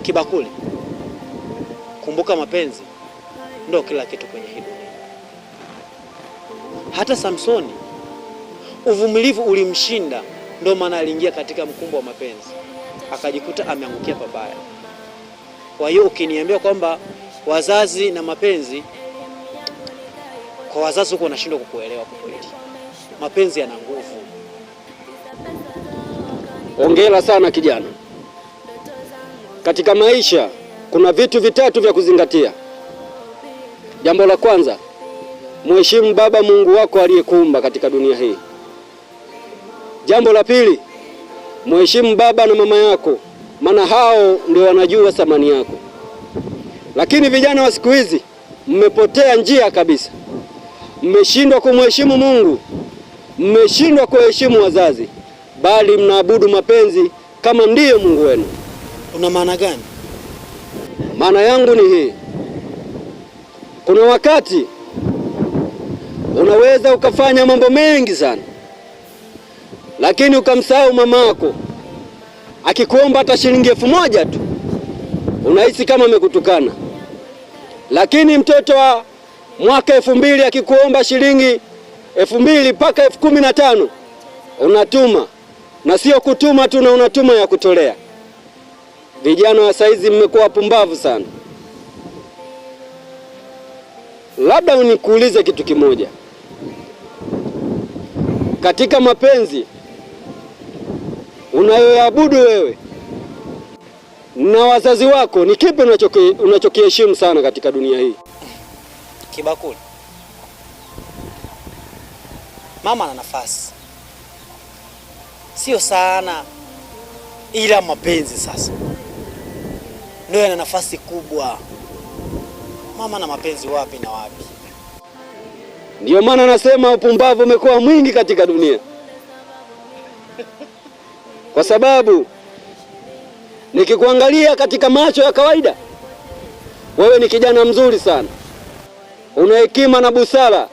Kibakuli, kumbuka mapenzi ndio kila kitu kwenye hii dunia. Hata Samsoni uvumilivu ulimshinda, ndio maana aliingia katika mkumbo wa mapenzi akajikuta ameangukia pabaya. Kwa hiyo ukiniambia kwamba wazazi na mapenzi, kwa wazazi huko unashindwa kukuelewa kwa kweli. Mapenzi yana nguvu. Hongera sana kijana. Katika maisha kuna vitu vitatu vya kuzingatia. Jambo la kwanza, mheshimu Baba Mungu wako aliyekuumba katika dunia hii. Jambo la pili, mheshimu baba na mama yako, maana hao ndio wanajua thamani yako. Lakini vijana wa siku hizi mmepotea njia kabisa. Mmeshindwa kumheshimu Mungu, mmeshindwa kuheshimu wazazi, bali mnaabudu mapenzi kama ndiyo Mungu wenu. Una maana gani? Maana yangu ni hii. Kuna wakati unaweza ukafanya mambo mengi sana, lakini ukamsahau mama yako. Akikuomba hata shilingi 1000 tu, unahisi kama amekutukana. Lakini mtoto wa mwaka 2000 akikuomba shilingi 2000 mpaka 10,015 unatuma, na sio kutuma tu, na unatuma ya kutolea. Vijana wa saizi mmekuwa pumbavu sana. Labda unikuulize kitu kimoja. Katika mapenzi unayoabudu wewe na wazazi wako, ni kipi unachokiheshimu sana katika dunia hii? Kibakuli, mama ana nafasi, sio sana, ila mapenzi sasa ndio yana nafasi kubwa. Mama na mapenzi wapi na wapi? Ndio maana nasema upumbavu umekuwa mwingi katika dunia. Kwa sababu nikikuangalia katika macho ya kawaida, wewe ni kijana mzuri sana, una hekima na busara,